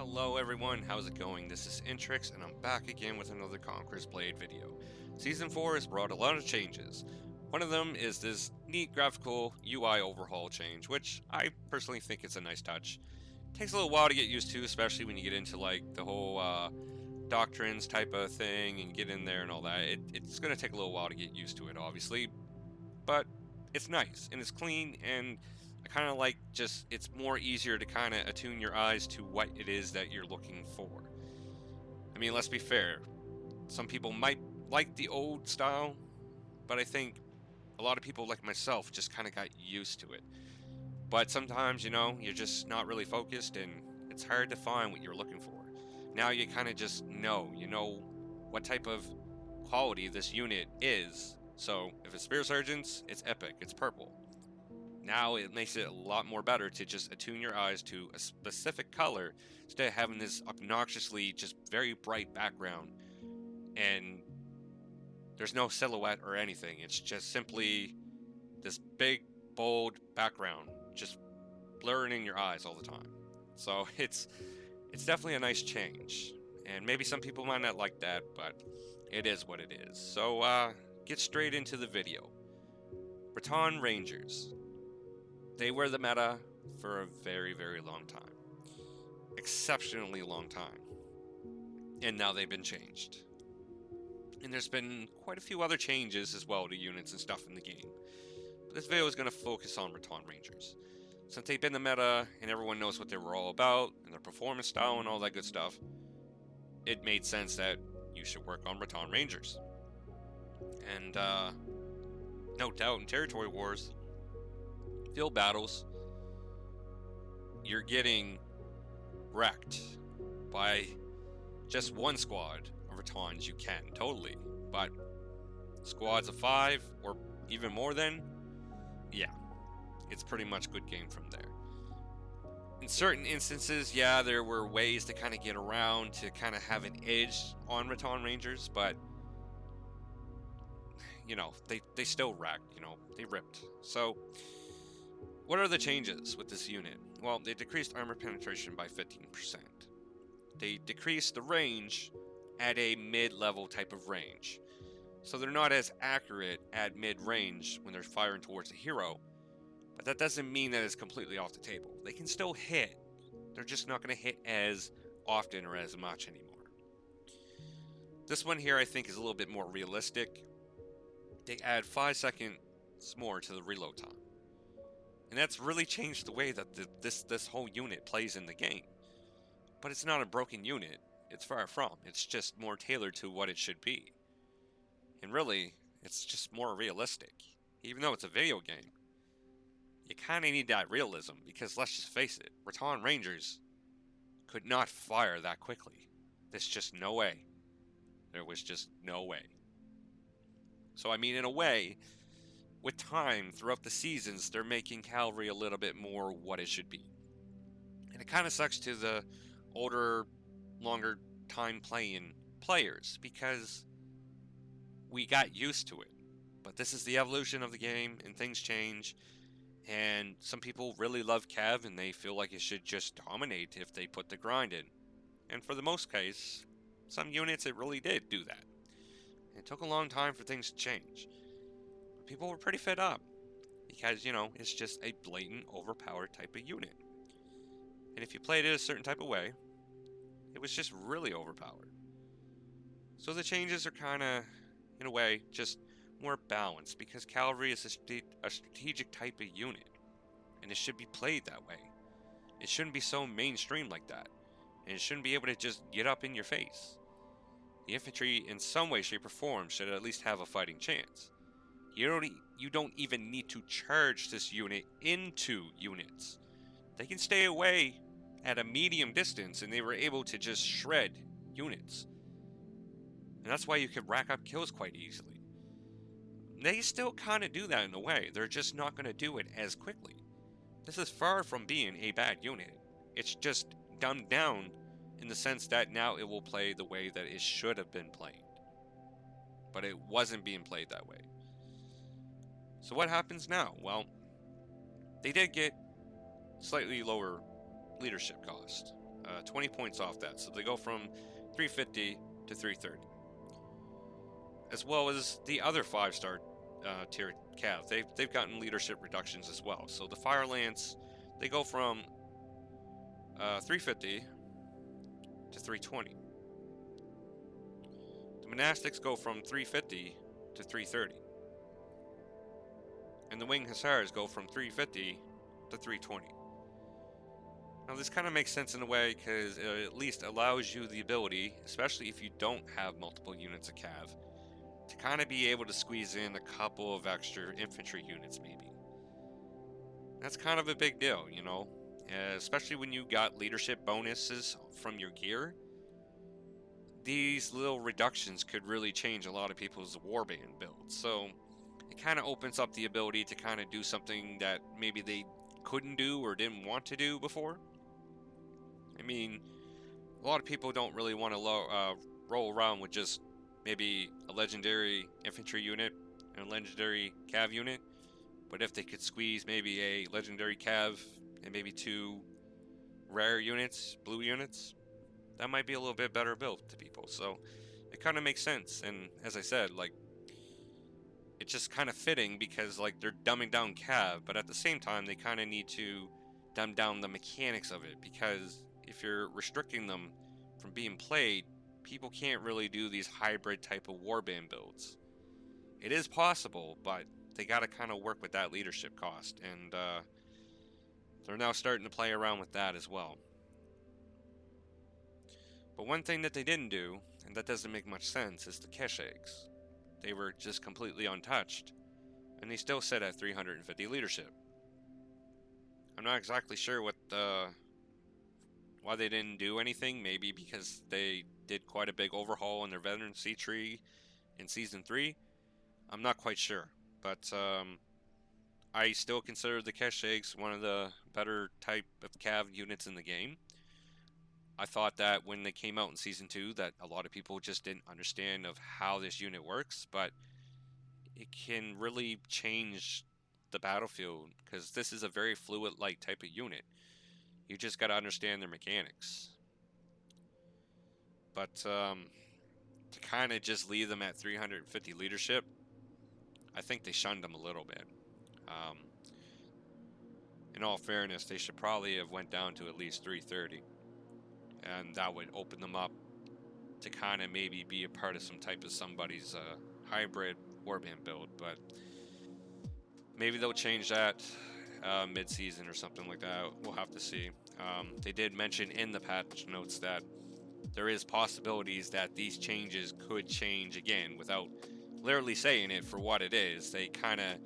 Hello everyone, how's it going? This is Intrix and I'm back again with another Conqueror's Blade video. Season 4 has brought a lot of changes. One of them is this neat graphical UI overhaul change, which I personally think is a nice touch. Takes a little while to get used to, especially when you get into like the whole doctrines type of thing and get in there and all that. It's going to take a little while to get used to it, obviously, but it's nice and it's clean, and I kind of like just it's more easier to kind of attune your eyes to what it is that you're looking for. I mean, let's be fair, some people might like the old style, but I think a lot of people like myself just kind of got used to it. But sometimes, you're just not really focused and it's hard to find what you're looking for. Now you kind of just know what type of quality this unit is. So if it's Spear Surgeons, it's epic, it's purple. Now it makes it a lot more better to just attune your eyes to a specific color instead of having this obnoxiously just very bright background and there's no silhouette or anything. It's just simply this big, bold background just blurring in your eyes all the time. So it's definitely a nice change. And maybe some people might not like that, but it is what it is. So get straight into the video. Rattan Rangers. They were the meta for a very, very long time. Exceptionally long time. And now they've been changed. And there's been quite a few other changes as well to units and stuff in the game. But this video is going to focus on Rattan Rangers. Since they've been the meta and everyone knows what they were all about and their performance style and all that good stuff, it made sense that you should work on Rattan Rangers. And no doubt in Territory Wars, field battles, you're getting wrecked by just one squad of Rattans. You can totally, but squads of 5 or even more than, yeah, it's pretty much good game from there. In certain instances, yeah, there were ways to kind of get around to kind of have an edge on Rattan Rangers, but they still wrecked, they ripped. So what are the changes with this unit? Well, they decreased armor penetration by 15%. They decreased the range at a mid-level type of range. So they're not as accurate at mid-range when they're firing towards a hero, but that doesn't mean that it's completely off the table. They can still hit. They're just not going to hit as often or as much anymore. This one here I think is a little bit more realistic. They add 5 seconds more to the reload time. And that's really changed the way that this whole unit plays in the game. But it's not a broken unit. It's far from. It's just more tailored to what it should be. And really, it's just more realistic. Even though it's a video game, you kind of need that realism, because let's just face it, Rattan Rangers could not fire that quickly. There's just no way. There was just no way. So I mean, in a way, with time, throughout the seasons, they're making cavalry a little bit more what it should be. And it kind of sucks to the older, longer time playing players, because we got used to it. But this is the evolution of the game, and things change. And some people really love Cav, and they feel like it should just dominate if they put the grind in. And for the most case, some units, it really did do that. And it took a long time for things to change. People were pretty fed up because, it's just a blatant, overpowered type of unit. And if you played it a certain type of way, it was just really overpowered. So the changes are kind of, in a way, just more balanced, because cavalry is a strategic type of unit, and it should be played that way. It shouldn't be so mainstream like that, and it shouldn't be able to just get up in your face. The infantry, in some way, shape, or form, should at least have a fighting chance. You don't even need to charge this unit into units. They can stay away at a medium distance, and they were able to just shred units. And that's why you could rack up kills quite easily. They still kind of do that in a way. They're just not going to do it as quickly. This is far from being a bad unit. It's just dumbed down in the sense that now it will play the way that it should have been played. But it wasn't being played that way. So what happens now? Well, they did get slightly lower leadership cost. 20 points off that. So they go from 350 to 330. As well as the other 5-star tier cav. They've gotten leadership reductions as well. So the Fire Lance, they go from 350 to 320. The Monastics go from 350 to 330. And the Wing Hussars go from 350 to 320. Now this kind of makes sense in a way because it at least allows you the ability, especially if you don't have multiple units of cav, to kind of be able to squeeze in a couple of extra infantry units maybe. That's kind of a big deal, you know, especially when you got leadership bonuses from your gear. These little reductions could really change a lot of people's warband builds. So it kind of opens up the ability to kind of do something that maybe they couldn't do or didn't want to do before. I mean, a lot of people don't really want to roll around with just maybe a legendary infantry unit and a legendary cav unit, but if they could squeeze maybe a legendary cav and maybe 2 rare units, blue units, that might be a little bit better built to people. So it kind of makes sense. And as I said, like, it's just kind of fitting because like they're dumbing down cav, but at the same time they kind of need to dumb down the mechanics of it, because if you're restricting them from being played, people can't really do these hybrid type of warband builds. It is possible, but they got to kind of work with that leadership cost, and they're now starting to play around with that as well. But one thing that they didn't do, and that doesn't make much sense, is the cache eggs. They were just completely untouched, and they still sit at 350 leadership. I'm not exactly sure what why they didn't do anything. Maybe because they did quite a big overhaul on their veterancy tree in Season 3. I'm not quite sure, but I still consider the cache eggs one of the better type of cav units in the game. I thought that when they came out in Season 2 that a lot of people just didn't understand of how this unit works, but it can really change the battlefield because this is a very fluid-like type of unit. You just got to understand their mechanics. But to kind of just leave them at 350 leadership, I think they shunned them a little bit. In all fairness, they should probably have went down to at least 330. And that would open them up to kind of maybe be a part of some type of somebody's hybrid warband build. But maybe they'll change that mid-season or something like that. We'll have to see. They did mention in the patch notes that there is possibilities that these changes could change again without literally saying it for what it is. They kind of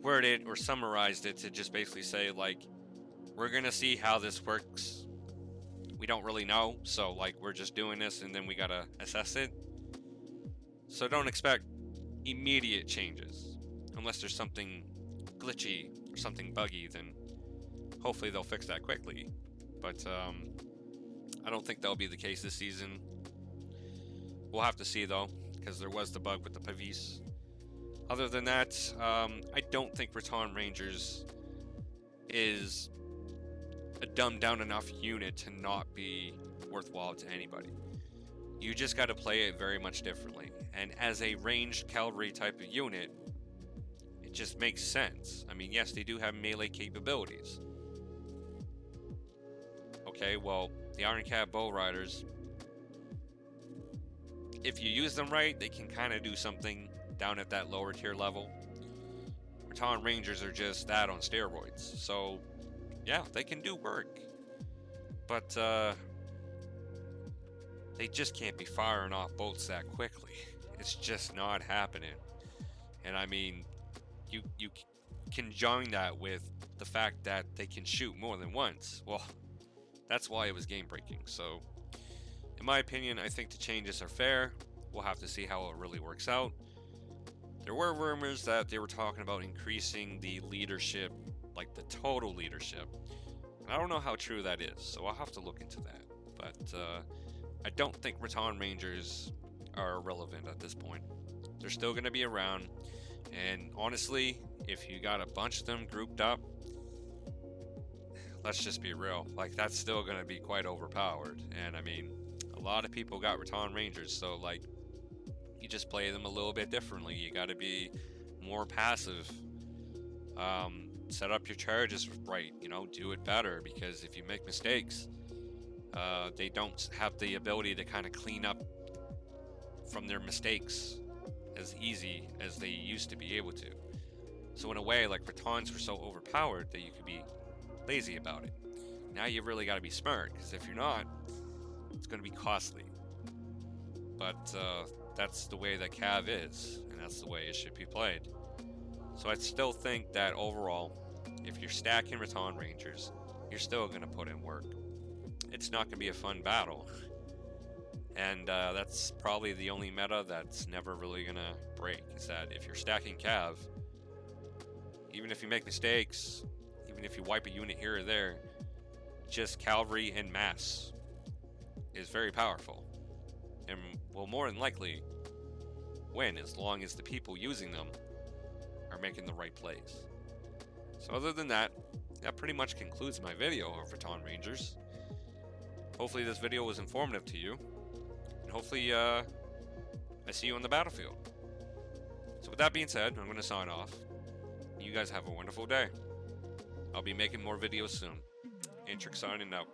worded or summarized it to just basically say, like, we're going to see how this works. We don't really know, so like we're just doing this and then we got to assess it. So don't expect immediate changes unless there's something glitchy or something buggy, then hopefully they'll fix that quickly. But I don't think that'll be the case this season. We'll have to see though, because there was the bug with the Pavis. Other than that, I don't think Rattan Rangers is a dumbed down enough unit to not be worthwhile to anybody. You just got to play it very much differently. And as a ranged cavalry type of unit, it just makes sense. I mean, yes, they do have melee capabilities. Okay, well, the Iron Cat Bow Riders, if you use them right, they can kind of do something down at that lower tier level. Rattan Rangers are just that on steroids. So, yeah, they can do work. But, they just can't be firing off bolts that quickly. It's just not happening. And I mean, you can join that with the fact that they can shoot more than once. Well, that's why it was game breaking. So, in my opinion, I think the changes are fair. We'll have to see how it really works out. There were rumors that they were talking about increasing the leadership, like the total leadership. And I don't know how true that is, so I'll have to look into that. But I don't think Rattan Rangers are irrelevant at this point. They're still going to be around. And honestly, if you got a bunch of them grouped up, let's just be real. Like, that's still gonna be quite overpowered. And I mean, a lot of people got Rattan Rangers, so like, you just play them a little bit differently. You gotta be more passive. Set up your charges right, you know, do it better, because if you make mistakes, they don't have the ability to kind of clean up from their mistakes as easy as they used to be able to. So in a way, like, Rattans were so overpowered that you could be lazy about it. Now you really got to be smart, because if you're not, it's going to be costly. But that's the way that Cav is, and that's the way it should be played. So I still think that overall, if you're stacking Rattan Rangers, you're still going to put in work. It's not going to be a fun battle. And that's probably the only meta that's never really going to break, is that if you're stacking Cav, even if you make mistakes, even if you wipe a unit here or there, just cavalry en masse is very powerful, and will more than likely win as long as the people using them are making the right plays. So other than that, that pretty much concludes my video of Rattan Rangers. Hopefully this video was informative to you, and hopefully I see you on the battlefield. So with that being said, I'm going to sign off. You guys have a wonderful day. I'll be making more videos soon. Antrix signing out.